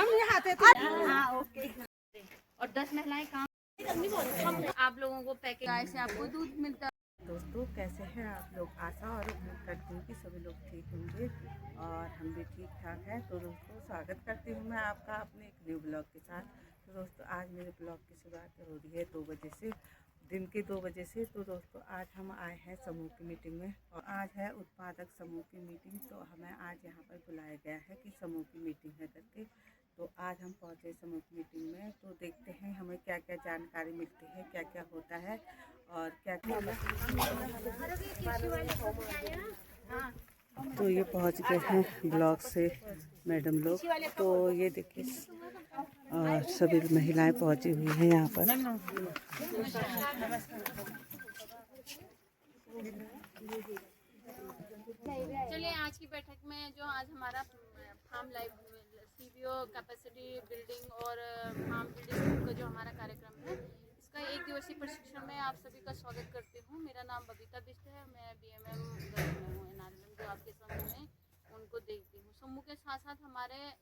हम नहीं आते थे। हाँ ओके। और 10 महिलाएं काम आप लोगों को पैकेज गाय से आपको दूध मिलता है। दोस्तों कैसे हैं आप लोग? आशा और उम्मीद करती हूँ कि सभी लोग ठीक होंगे और हम भी ठीक ठाक हैं। तो दोस्तों स्वागत करती हूँ मैं आपका अपने एक न्यू ब्लॉग के साथ। तो दोस्तों आज मेरे ब्लॉग की शुरुआत हो रही है 2 बजे से, दिन के 2 बजे से। तो दोस्तों आज हम आए हैं समूह की मीटिंग में और आज है उत्पादक समूह की मीटिंग। तो हमें आज यहाँ पर बुलाया गया है कि समूह की मीटिंग है करके। तो आज हम पहुँचे समूह की मीटिंग में, तो देखते हैं हमें क्या क्या जानकारी मिलती है, क्या क्या होता है और क्या क्या। तो ये पहुँच गए हैं ब्लॉक से मैडम लोग। तो ये देखिए सभी महिलाएं पहुँची हुई हैं यहाँ पर। चलिए आज की बैठक में जो आज हमारा farm life CBO capacity building और फार्म बिल्डिंग का जो हमारा कार्यक्रम है, इसका 1 दिवसीय प्रशिक्षण में आप सभी का स्वागत करती हूँ। मेरा नाम बबीता बिष्ट है, मैं बीएमएम में हूँ एनआरएलएम जो आपके समूह में उनको देखती हूँ। समूह के साथ साथ हमारे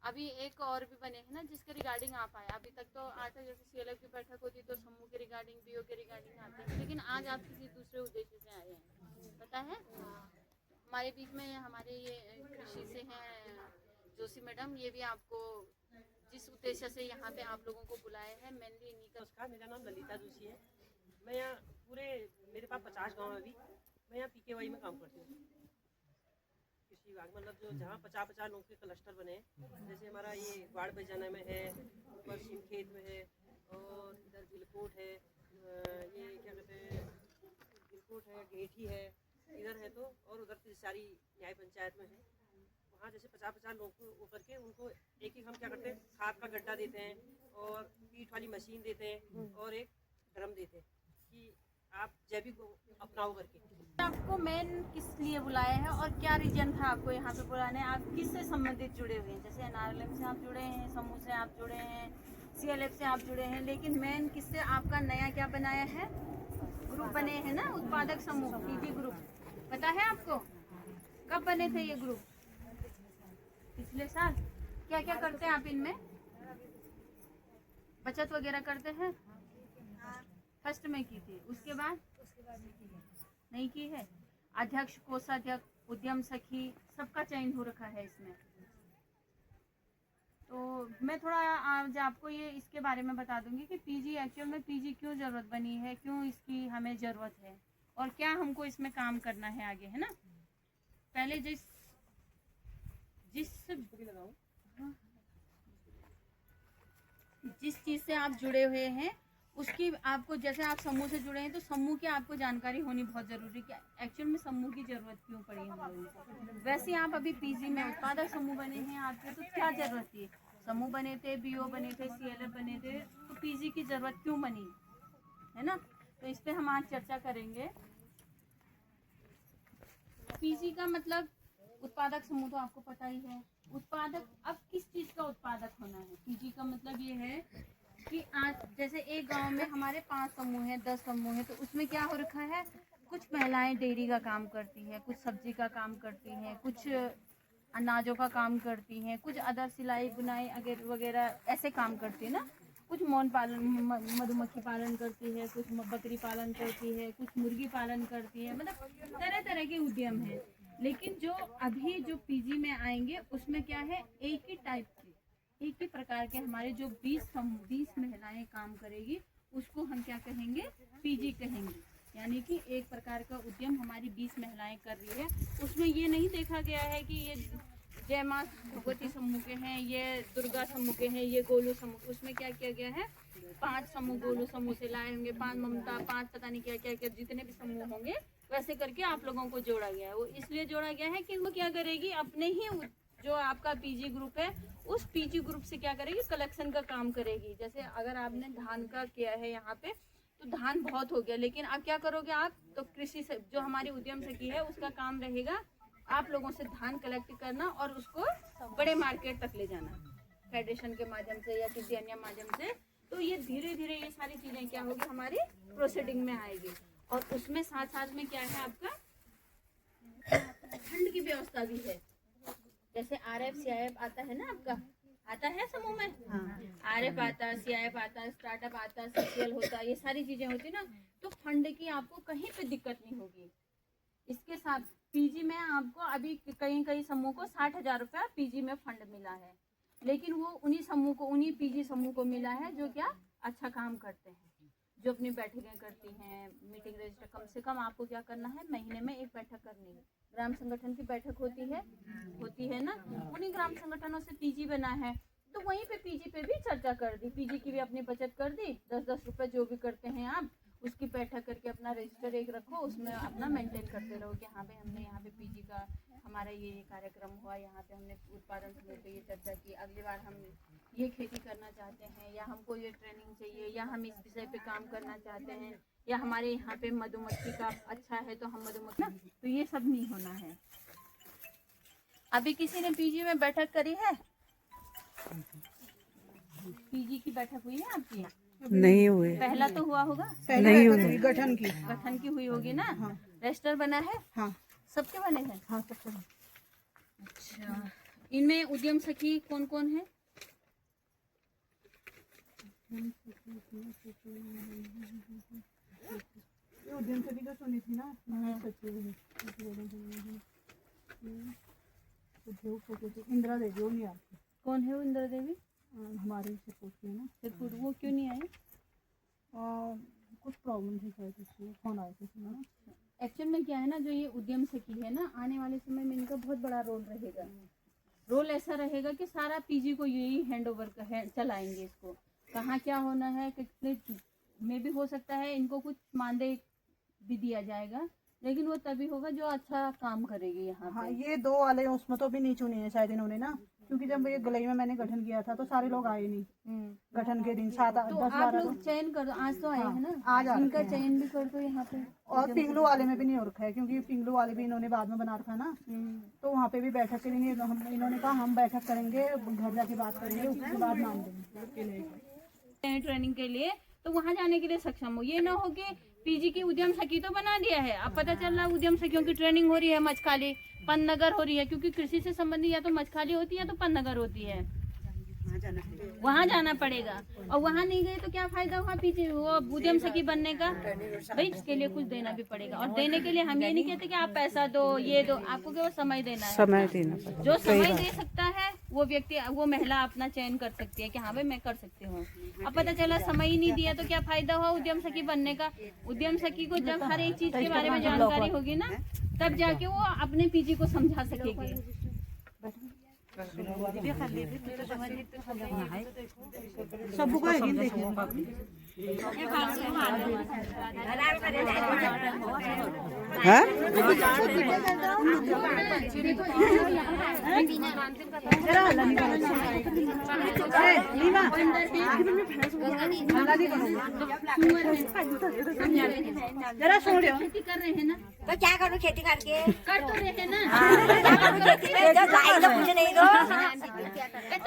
अभी एक और भी बने हैं ना जिसके रिगार्डिंग आप आए। अभी तक तो आज तक जैसे सीएलएफ की बैठक होती तो समूह के रिगार्डिंग बीओ के रिगार्डिंग आते हैं, लेकिन आज आप किसी दूसरे उद्देश्य से आए हैं, पता है। हमारे बीच में हमारे ये कृषि से हैं जोशी मैडम, ये भी आपको जिस उद्देश्य से यहाँ पे आप लोगों को बुलाए हैं मेनली इन्हीं का। नमस्कार, मेरा नाम ललिता जोशी है। मैं यहाँ पूरे मेरे पास 50 गांव है। अभी मैं यहाँ पीकेवाई में काम करती हूँ, कृषि विभाग। मतलब जो जहाँ 50-50 लोगों के क्लस्टर बने हैं, जैसे हमारा ये वार्ड बजाना में है, ऊपर सिमखेत में है और इधर गिलकोट है, ये क्या कहते हैं गिलकोट है, गेठी है इधर है, तो और उधर सारी न्याय पंचायत में है। वहाँ जैसे 50-50 लोग को करके उनको एक हम क्या करते हैं खाद का गड्ढा देते हैं और पीठ वाली मशीन देते हैं और एक ड्रम देते हैं कि आप जैविक अपनाओ करके। आपको मेन किस लिए बुलाया है और क्या रीजन था आपको यहाँ पे बुलाने? आप किससे संबंधित जुड़े हुए हैं? जैसे एनआरएलएम से आप जुड़े हैं, समूह से आप जुड़े हैं, सीएलएफ से आप जुड़े हैं, लेकिन मेन किससे आपका नया क्या बनाया है? ग्रुप बने हैं ना, उत्पादक समूह पीजी ग्रुप, पता है आपको? कब बने थे ये ग्रुप? पिछले साल। क्या क्या करते हैं आप इनमें? बचत वगैरह करते हैं? फर्स्ट में की थी, उसके बाद नहीं की है। अध्यक्ष, कोषाध्यक्ष, उद्यम सखी सबका चयन हो रखा है इसमें। तो मैं थोड़ा आज आपको ये इसके बारे में बता दूंगी कि पीजी एक्चुअल में पीजी क्यों जरूरत बनी है, क्यों इसकी हमें जरूरत है और क्या हमको इसमें काम करना है आगे, है ना। पहले जिस चीज से आप जुड़े हुए हैं उसकी आपको, जैसे आप समूह से जुड़े हैं तो समूह की आपको जानकारी होनी बहुत जरूरी है कि एक्चुअल में समूह की जरूरत क्यों पड़ी हम लोगों को। वैसे आप अभी पीजी में उत्पादक समूह बने हैं आपके, तो क्या जरूरत थी? समूह बने थे, बीओ बने थे, सीएलएफ बने थे, तो पीजी की जरूरत क्यों बनी, है ना। तो इस पे हम आज चर्चा करेंगे। पीजी का मतलब उत्पादक समूह तो आपको पता ही है। उत्पादक, अब किस चीज का उत्पादक होना है? पीजी का मतलब ये है कि आज जैसे एक गांव में हमारे 5 समूह है, 10 समूह है, तो उसमें क्या हो रखा है, कुछ महिलाएं डेयरी का काम करती हैं, कुछ सब्जी का काम करती हैं, कुछ अनाजों का काम करती हैं, कुछ अदर सिलाई बुनाई वगैरह ऐसे काम करती है ना, कुछ मौन पालन मधुमक्खी पालन करती है, कुछ बकरी पालन करती है, कुछ मुर्गी पालन करती है, मतलब तरह तरह के उद्यम हैं। लेकिन जो अभी जो पीजी में आएंगे उसमें क्या है, एक ही टाइप के, एक ही प्रकार के हमारे जो 20 महिलाएं काम करेगी उसको हम क्या कहेंगे, पीजी कहेंगे। यानी कि एक प्रकार का उद्यम हमारी 20 महिलाएं कर रही है। उसमें ये नहीं देखा गया है कि ये जय माँ भगवती समूह के हैं, ये दुर्गा समूह के हैं, ये गोलू समूह। उसमें क्या किया गया है, 5 समूह गोलू समूह से लाए होंगे, 5 ममता, 5 पता नहीं क्या क्या क्या जितने भी समूह होंगे वैसे करके आप लोगों को जोड़ा गया है। वो इसलिए जोड़ा गया है कि वो क्या करेगी, अपने ही जो आपका पीजी ग्रुप है उस पीजी ग्रुप से क्या करेगी, कलेक्शन का काम करेगी। जैसे अगर आपने धान का किया है यहाँ पे, तो धान बहुत हो गया, लेकिन अब क्या करोगे आप, तो कृषि से जो हमारी उद्यम सखी है उसका काम रहेगा आप लोगों से धान कलेक्ट करना और उसको बड़े मार्केट तक ले जाना फेडरेशन के माध्यम से या किसी अन्य माध्यम से। तो ये धीरे धीरे ये सारी चीजें क्या होगी, हमारी प्रोसीडिंग में आएगी। और उसमें साथ साथ में क्या है, आपका फंड की व्यवस्था भी है। जैसे आरएफ सीआईएफ आता है ना आपका, आता है समूह में, हाँ आरएफ आता, सीआईएफ आता, स्टार्टअप आता, सोशल होता, ये सारी चीजें होती ना, तो फंड की आपको कहीं पे दिक्कत नहीं होगी। इसके साथ पीजी में आपको अभी कई समूह को 60,000 रुपया पीजी में फंड मिला है, लेकिन वो उन्हीं पीजी समूह को मिला है जो क्या अच्छा काम करते हैं, जो अपनी बैठकें करती हैं, मीटिंग रजिस्टर। कम से कम आपको क्या करना है, महीने में एक बैठक करनी है। ग्राम संगठन की बैठक होती है ना, उन्हीं ग्राम संगठनों से पीजी बना है, तो वहीं पे पीजी पे भी चर्चा कर दी, पीजी की भी अपनी बचत कर दी, 10-10 रुपए जो भी करते हैं आप उसकी बैठक करके अपना रजिस्टर एक रखो, उसमें अपना मेंटेन करते रहो कि हाँ भाई हमने यहाँ पे पीजी का हमारा ये कार्यक्रम हुआ, यहाँ पे हमने उत्पादन समूह पे ये चर्चा की, अगली बार हम ये खेती करना चाहते हैं, या हमको ये ट्रेनिंग चाहिए, या हम इस विषय पे काम करना चाहते हैं, या हमारे यहाँ पे मधुमक्खी का अच्छा है तो हम मधुमक्खी, तो ये सब नहीं होना है। अभी किसी ने पीजी में बैठक करी है? पीजी की बैठक हुई है आपकी? नहीं हुए, पहला तो हुआ होगा, नहीं हुए, गठन की हुई होगी ना। हाँ। रजिस्टर बना है? हाँ। सबके बने हैं? हाँ सबके बने। अच्छा, इनमें उद्यम सखी कौन कौन है? उद्यम सखी तो सुनी थी ना, इंदिरा देवी वो नहीं आती। कौन है वो इंदिरा देवी? हमारे से पूछती है ना, सिरपुर। वो क्यों नहीं आई? कुछ प्रॉब्लम थी शायद, इसलिए फोन आया था ना। एक्चुअल में क्या है ना, जो ये उद्यम सखी है ना, आने वाले समय में इनका बहुत बड़ा रोल रहेगा। रोल ऐसा रहेगा कि सारा पीजी को यही हैंड ओवर चलाएंगे, इसको कहाँ क्या होना है, कितने में भी हो सकता है इनको कुछ मानदेय भी दिया जाएगा, लेकिन वो तभी होगा जो अच्छा काम करेगी यहाँ पे। हाँ, ये 2 वाले उसमें तो भी नहीं चुने हैं शायद इन्होंने ना, क्योंकि जब ये गलई में मैंने गठन किया था तो सारे लोग आए नहीं गठन के दिन, 7-10 तो आप लोग चयन कर दो, आज तो आए हैं ना, आज इनका चयन भी कर दो यहाँ पे। और पिंगलू वाले में भी नहीं हो रखा है, क्योंकि पिंगलू वाले भी इन्होंने बाद में बना रखा ना, तो वहाँ पे भी बैठक के लिए इन्होंने कहा हम बैठक करेंगे, घर जाके बात करेंगे, उसके बाद मान देंगे ट्रेनिंग के लिए, तो वहाँ जाने के लिए सक्षम हो। ये ना हो कि पीजी की उद्यम सखी तो बना दिया है, अब पता चल रहा है उद्यम सखियों की ट्रेनिंग हो रही है मचखाली, पन्नगर हो रही है, क्योंकि कृषि से संबंधित या तो मचखाली होती है या तो पन्नगर होती है, वहाँ जाना पड़ेगा। और वहाँ नहीं गए तो क्या फायदा हुआ पीछे वो उद्यम सखी बनने का? भाई इसके लिए कुछ देना भी पड़ेगा, और देने के लिए हम ये नहीं कहते कि आप पैसा दो, ये दो, आपको केवल समय देना है। समय देना, जो समय दे सकता है वो व्यक्ति, वो महिला अपना चयन कर सकती है कि हाँ भाई मैं कर सकती हूँ। अब पता चला समय ही नहीं दिया तो क्या फायदा हुआ उद्यम सखी बनने का? उद्यम सखी को जब हर एक चीज के बारे में जानकारी होगी ना, तब जाके वो अपने पीजी को समझा सकेगी। सबको जरा सुन रहे हो, खेती कर रहे हैं ना, तो क्या करूँ खेती करके? कर तो रहे हैं ना, क्या करूँ खेती में? जो गाय तो कुछ नहीं दो। तो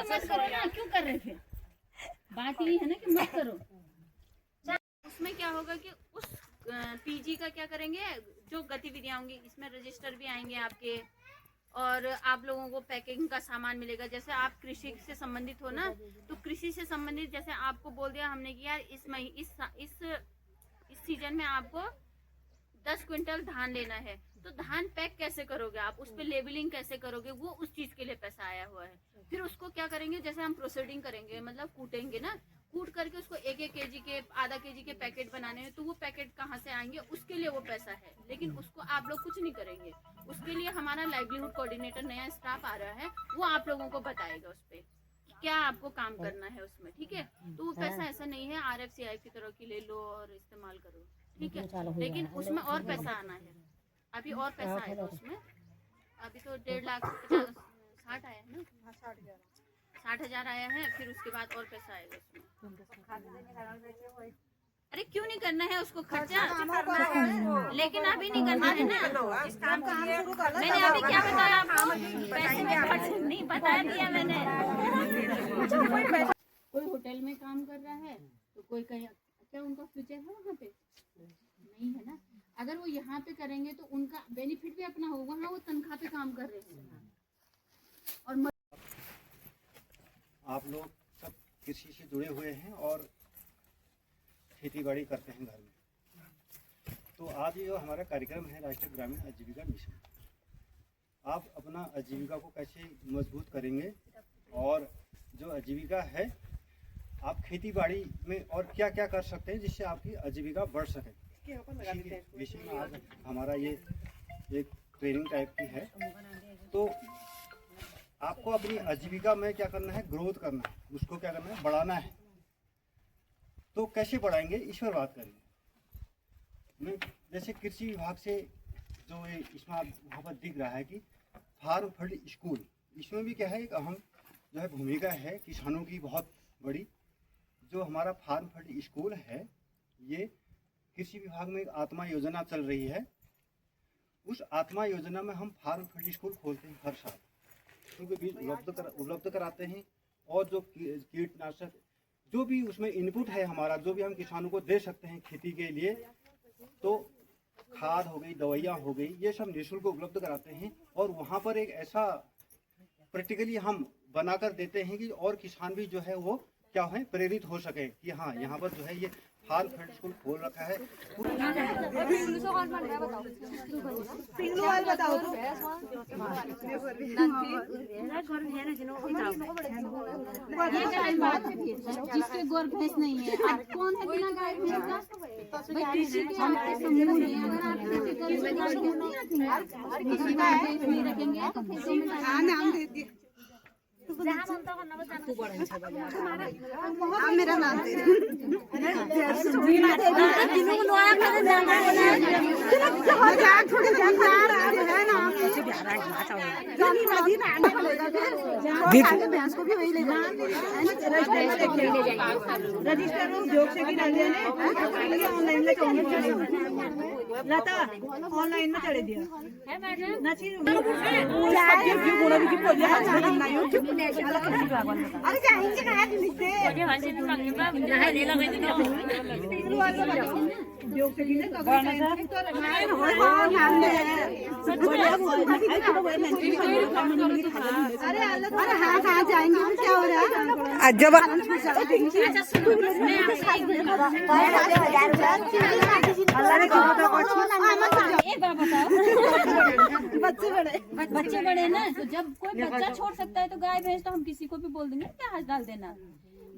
मत करो ना, क्यों कर रहे थे? बात ये है ना कि मत करो। उसमें क्या होगा कि उस पीजी का क्या करेंगे, जो गतिविधियां होंगी इसमें रजिस्टर भी आएंगे आपके, और आप लोगों को पैकिंग का सामान मिलेगा। जैसे आप कृषि से संबंधित हो ना, तो कृषि से संबंधित जैसे आपको बोल दिया हमने कि यार इस सीजन में आपको 10 क्विंटल धान लेना है, तो धान पैक कैसे करोगे आप, उस पर लेबलिंग कैसे करोगे, वो उस चीज के लिए पैसा आया हुआ है। फिर उसको क्या करेंगे, जैसे हम प्रोसीडिंग करेंगे, मतलब कूटेंगे ना, कूट करके उसको 1-1 केजी के, आधा केजी के पैकेट बनाने हैं, तो वो पैकेट कहाँ से आएंगे, उसके लिए वो पैसा है। लेकिन उसको आप लोग कुछ नहीं करेंगे, उसके लिए हमारा लाइवलीहुड कोऑर्डिनेटर नया स्टाफ आ रहा है, वो आप लोगों को बताएगा उस पर क्या आपको काम करना है उसमें, ठीक है। तो वो पैसा ऐसा नहीं है RFCI की तरह की ले लो और इस्तेमाल करो, ठीक है, लेकिन उसमें और पैसा आना है, अभी और पैसा आएगा उसमें। अभी तो 1.5 लाख 60 आया है ना, 60,000 आया है, फिर उसके बाद और पैसा आएगा उसमें। अरे क्यों नहीं करना है उसको खर्चा, लेकिन अभी नहीं करना है ना। मैंने अभी क्या बताया आपको, पैसे में खर्च नहीं बताया दिया मैंने। कोई होटल में काम कर रहा है तो कोई कहीं, क्या उनका फ्यूचर है वहाँ पे? नहीं है ना। अगर वो यहाँ पे करेंगे तो उनका बेनिफिट भी अपना होगा, वहाँ वो तनख्वाह पे काम कर रहे हैं। और आप लोग सब कृषि से जुड़े हुए हैं और खेती बाड़ी करते हैं घर में। तो आज ये जो हमारा कार्यक्रम है राष्ट्रीय ग्रामीण आजीविका मिशन, आप अपना आजीविका को कैसे मजबूत करेंगे और जो आजीविका है आप खेती बाड़ी में और क्या क्या कर सकते हैं जिससे आपकी आजीविका बढ़ सके, विषय में आज हमारा ये एक ट्रेनिंग टाइप की है। तो आपको अपनी आजीविका में क्या करना है, ग्रोथ करना है, उसको क्या करना है, बढ़ाना है। तो कैसे बढ़ाएंगे इस पर बात करेंगे। मैं जैसे कृषि विभाग से जो ये इसमें वहाँ पर दिख रहा है कि फार्म फील्ड स्कूल, इसमें भी क्या है एक अहम जो है भूमिका है किसानों की बहुत बड़ी। जो हमारा फार्म फील्ड स्कूल है ये कृषि विभाग में एक आत्मा योजना चल रही है। उस आत्मा योजना में हम फार्म फील्ड स्कूल खोलते हैं हर साल, क्योंकि बीज उपलब्ध कराते हैं और जो कीटनाशक जो भी उसमें इनपुट है हमारा, जो भी हम किसानों को दे सकते हैं खेती के लिए, तो खाद हो गई, दवाइयाँ हो गई, ये सब निःशुल्क उपलब्ध कराते हैं। और वहाँ पर एक ऐसा प्रैक्टिकली हम बनाकर देते हैं कि और किसान भी जो है वो क्या है प्रेरित हो सके कि हाँ यहाँ पर जो है ये फार्म फील्ड स्कूल खोल रखा है। पिंगलू वाल बताओ तो। जिसके गोर भैंस नहीं है, अब कौन है बिना गाय भैंस का? भाई कृषि के आपके समूह हैं, अगर आप खेती करेंगे तो समूह नहीं आती है। किसी गाय भैंस नहीं रखेंगे तो खेतों में नाम दे दिए। मेरा नाम दे भैंस को भी वही ले रजिस्टर उद्योग से भी डाल दिया ऑनलाइन में लता ऑनलाइन में चढ़े दिया अरे जाएंगे कहाँ लिखते उद्योग से अरे हाँ कहाँ जाएंगे क्या हो रहा है जब बच्चे बड़े ना, तो जब कोई बच्चा छोड़ सकता है तो गाय भैंस तो हम किसी को भी बोल देंगे क्या हाथ डाल देना।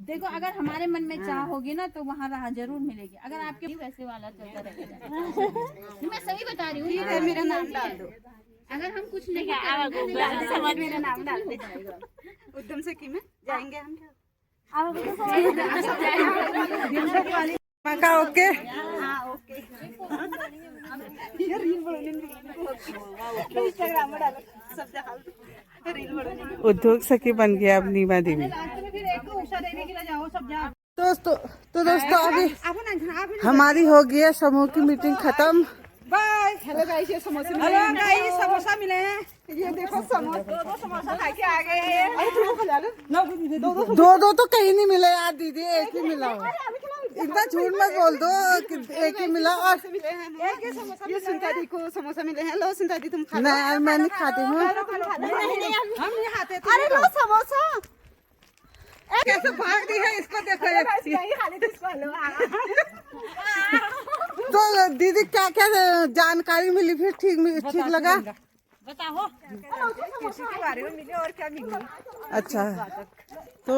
देखो अगर हमारे मन में चाह होगी ना तो वहाँ राह जरूर मिलेगी। अगर आपके वैसे वाला चलता रहेगा। मैं सही बता रही हूँ, मेरा नाम डाल दो। अगर हम कुछ नहीं मेरा नाम डाल दे उद्यम से की में जाएंगे हम का ओके ओके इंस्टाग्राम में डालो सब रील उद्योग सखी बन गया अब नीमा देवी। फिर एक उषा देवी के लिए जाओ सब जा दोस्तों अभी हमारी हो गई है समूह की मीटिंग खत्म। बाय। हेलो गाइस, ये समोसे मिले। हेलो गाइस, समोसा मिले हैं। ये देखो समोसा, दो समोसा खा के आ गए हैं। दो तो कहीं नहीं मिले यार दीदी, एक ही मिला हो। इतना झूठ मत बोल दो कि एक ही मिला। और ये सुनता दी को समोसा मिले हैं। लो सुनता दी तुम खा लो। नहीं मैं नहीं खाती हूँ। हम नहीं खाते। अरे लो समोसा। कैसे भाग दी है इसको देखो। तो दीदी क्या क्या जानकारी मिली फिर ठीक लगा? बताओ। समोसे के बारे में मिले और क्या मिले। अच्छा तो